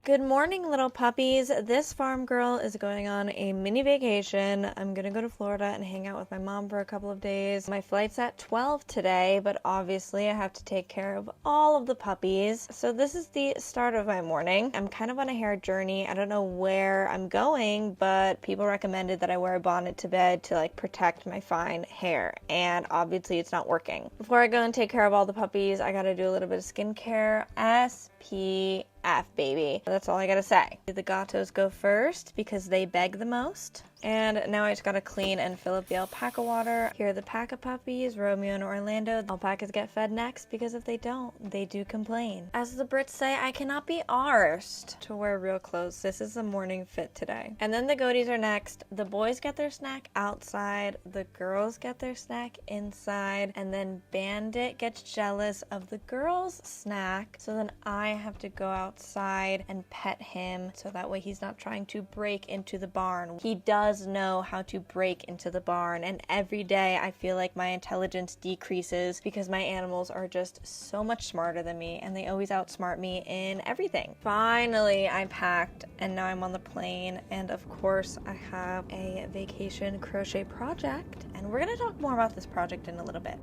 Good morning, little puppies. This farm girl is going on a mini vacation. I'm gonna go to Florida and hang out with my mom for a couple of days. My flight's at 12 today, but obviously I have to take care of all of the puppies. So this is the start of my morning. I'm kind of on a hair journey. I don't know where I'm going, but people recommended that I wear a bonnet to bed to protect my fine hair, and obviously it's not working. Before I go and take care of all the puppies, I gotta do a little bit of skincare. SPF, baby. That's all I gotta say. The gatos go first because they beg the most. And now I just gotta clean and fill up the alpaca water. Here are the paca puppies, Romeo and Orlando. The alpacas get fed next because if they don't, they do complain. As the Brits say, I cannot be arsed to wear real clothes. This is a morning fit today. And then the goaties are next. The boys get their snack outside. The girls get their snack inside. And then Bandit gets jealous of the girls' snack. So then I have to go outside and pet him so that way he's not trying to break into the barn. He does know how to break into the barn, and every day I feel like my intelligence decreases because my animals are just so much smarter than me and they always outsmart me in everything. Finally, I packed and now I'm on the plane, and of course I have a vacation crochet project, and we're gonna talk more about this project in a little bit.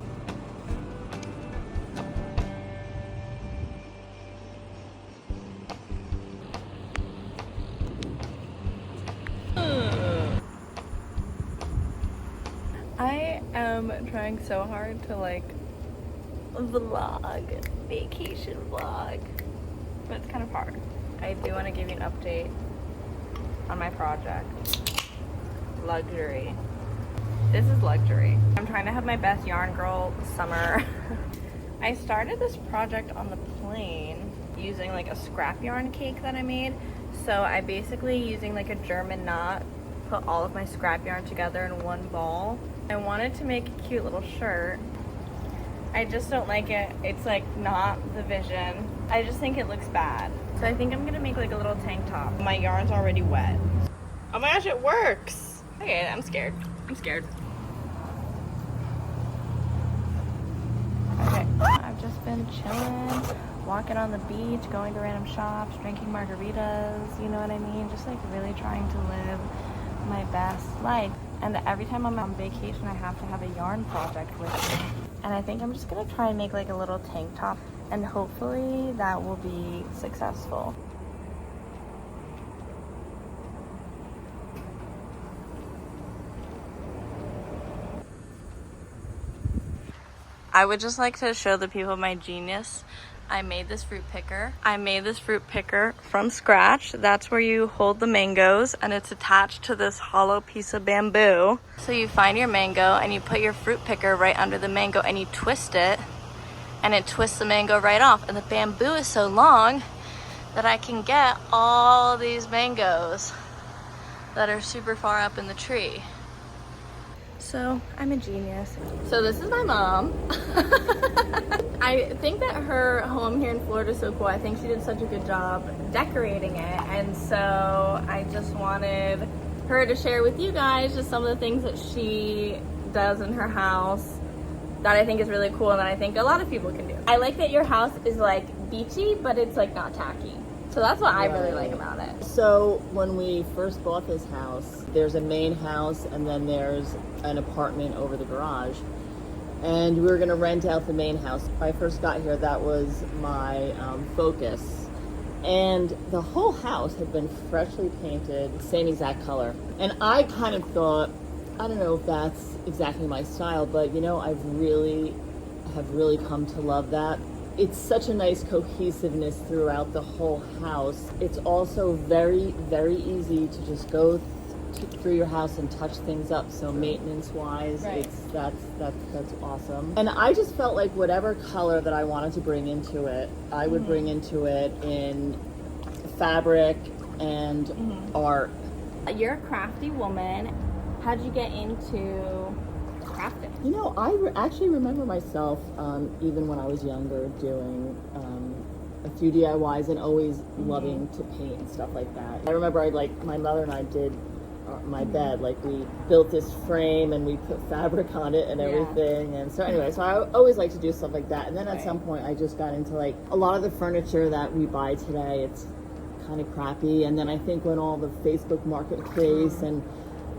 I am trying so hard to vlog, vacation vlog, but it's kind of hard. I do want to give you an update on my project. Luxury. This is luxury. I'm trying to have my best yarn girl summer. I started this project on the plane using a scrap yarn cake that I made. So I basically, using a German knot, put all of my scrap yarn together in one ball. I wanted to make a cute little shirt. I just don't like it. It's not the vision. I just think it looks bad. So I think I'm gonna make a little tank top. My yarn's already wet. Oh my gosh, it works. Okay, I'm scared. Okay. I've just been chilling, walking on the beach, going to random shops, drinking margaritas, you know what I mean? Just really trying to live my best life. And every time I'm on vacation, I have to have a yarn project with me. And I think I'm just gonna try and make a little tank top, and hopefully that will be successful. I would just like to show the people my genius. I made this fruit picker. I made this fruit picker from scratch. That's where you hold the mangoes, and it's attached to this hollow piece of bamboo. So you find your mango and you put your fruit picker right under the mango and you twist it, and it twists the mango right off. And the bamboo is so long that I can get all these mangoes that are super far up in the tree. So I'm a genius. So this is my mom. I think that her home here in Florida is so cool. I think she did such a good job decorating it, and so I just wanted her to share with you guys just some of the things that she does in her house that I think is really cool and that I think a lot of people can do. I like that your house is beachy, but it's not tacky. So that's what I really like about it. So when we first bought this house, there's a main house and then there's an apartment over the garage. And we were gonna rent out the main house. When I first got here, that was my focus. And the whole house had been freshly painted, same exact color. And I kind of thought, I don't know if that's exactly my style, but I've really come to love that. It's such a nice cohesiveness throughout the whole house. It's also very, very easy to just go through your house and touch things up. So maintenance-wise, right. That's awesome. And I just felt like whatever color that I wanted to bring into it, I would bring into it in fabric and art. You're a crafty woman. How'd you get into crafting? I actually remember myself, even when I was younger, doing a few DIYs and always loving to paint and stuff like that. I remember my mother and I did my bed, we built this frame and we put fabric on it and everything. And so anyway, so I always like to do stuff like that. And then at some point I just got into a lot of the furniture that we buy today. It's kind of crappy. And then I think when all the Facebook Marketplace and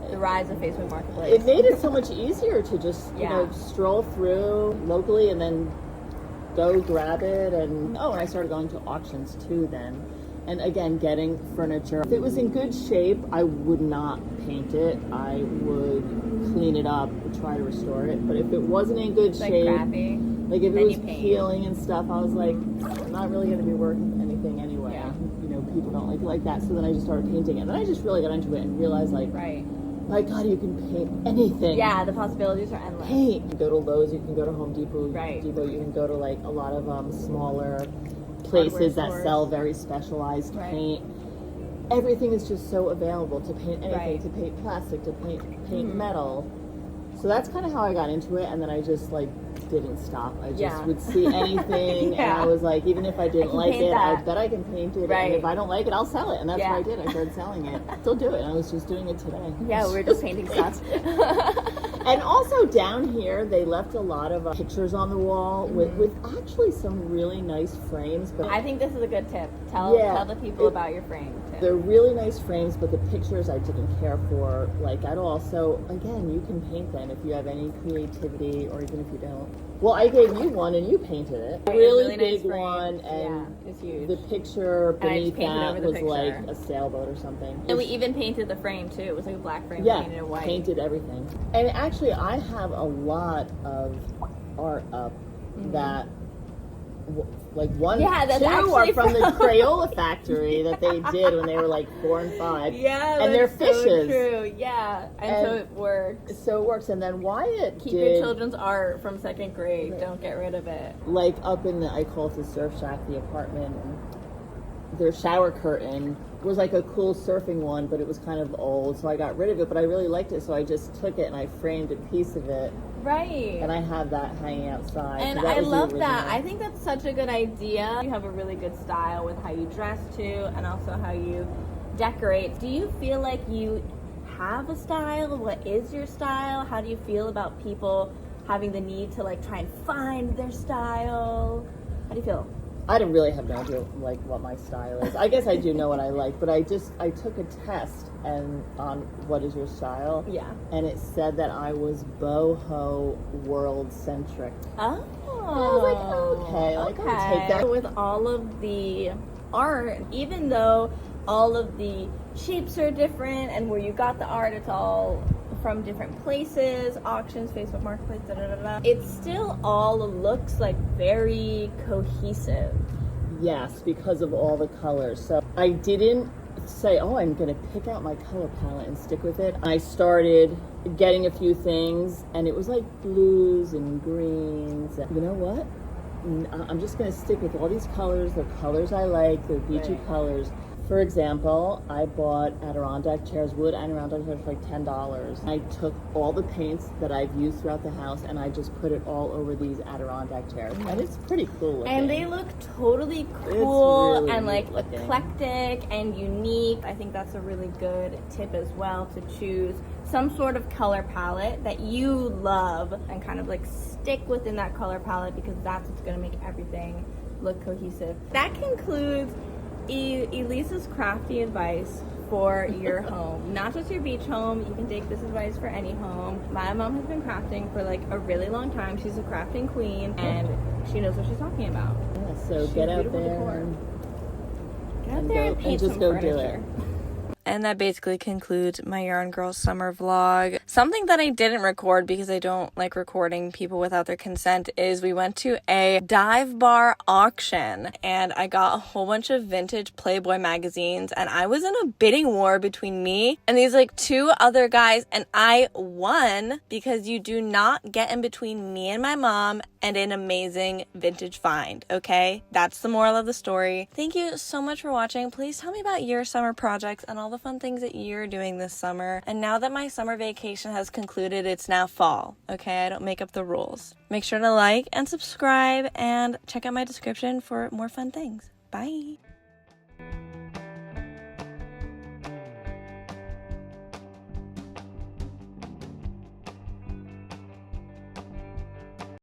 the rise of Facebook Marketplace, it made it so much easier to just, you know, stroll through locally and then go grab it. And and I started going to auctions too then. And again, getting furniture. If it was in good shape, I would not paint it. I would clean it up, try to restore it. But if it wasn't in good shape, crappy, like if it was peeling and stuff, I was like, I'm not really going to be worth anything anyway. Yeah. You know, people don't like that. So then I just started painting it. And then I just really got into it and realized, like, my God, you can paint anything. Yeah, the possibilities are endless. Paint. You can go to Lowe's, you can go to Home Depot, you can go to like a lot of smaller places that sell very specialized paint. Everything is just so available to paint anything, to paint plastic, to paint metal. So that's kind of how I got into it, and then I just like didn't stop. I just would see anything, and I was like, even if I didn't like it, I bet I can paint it, and if I don't like it, I'll sell it, and that's what I did. I started selling it. Still do it, and I was just doing it today. Yeah, we were just painting stuff. And also down here, they left a lot of pictures on the wall with actually some really nice frames. But I think this is a good tip. Tell the people about your frame tip. They're really nice frames, but the pictures I didn't care for like at all. So again, you can paint them if you have any creativity, or even if you don't. Well, I gave you one and you painted it. A really big nice one, and it's huge. the picture beneath that was picture. Like a sailboat or something. And we even painted the frame too. It was like a black frame painted in white. Painted everything. And actually, I have a lot of art up that, like two are from the Crayola factory that they did when they were like 4 and 5. Yeah, and they're fishes. So true. Yeah, and so it works. So it works. And then Wyatt keep your children's art from 2nd grade. Right. Don't get rid of it. Like up in I call it the surf shack, the apartment. Their shower curtain was like a cool surfing one, but it was kind of old, so I got rid of it. But I really liked it, so I just took it and I framed a piece of it. Right. And I have that hanging outside. And I love that. I think that's such a good idea. You have a really good style with how you dress too, and also how you decorate. Do you feel like you have a style? What is your style? How do you feel about people having the need to like try and find their style? How do you feel? I don't really have no idea like what my style is. I guess I do know what I like, but I took a test and on what is your style? Yeah. And it said that I was boho world centric. Oh. And I was like, okay, I'll take that. With all of the art, even though all of the shapes are different and where you got the art, it's all from different places, auctions, Facebook Marketplace, it still all looks like very cohesive. Yes, because of all the colors. So I didn't say, I'm going to pick out my color palette and stick with it. I started getting a few things, and it was like blues and greens. You know what? I'm just going to stick with all these colors, the colors I like, the beachy colors. For example, I bought Adirondack chairs, wood Adirondack chairs for like $10. I took all the paints that I've used throughout the house and I just put it all over these Adirondack chairs. And it's pretty cool looking. And they look totally cool really and like looking. eclectic and unique. I think that's a really good tip as well, to choose some sort of color palette that you love and kind of like stick within that color palette, because that's what's going to make everything look cohesive. That concludes Elisa's crafty advice for your home. Not just your beach home, you can take this advice for any home. My mom has been crafting for like a really long time. She's a crafting queen and she knows what she's talking about. Yeah, so get out there and paint just some go furniture. do it. And that basically concludes my Yarn Girl summer vlog. Something that I didn't record because I don't like recording people without their consent is we went to a dive bar auction and I got a whole bunch of vintage Playboy magazines, and I was in a bidding war between me and these like 2 other guys, and I won because you do not get in between me and my mom and an amazing vintage find, okay? That's the moral of the story. Thank you so much for watching. Please tell me about your summer projects and all the fun things that you're doing this summer. And now that my summer vacation has concluded, it's now fall, okay? I don't make up the rules. Make sure to like and subscribe and check out my description for more fun things. Bye.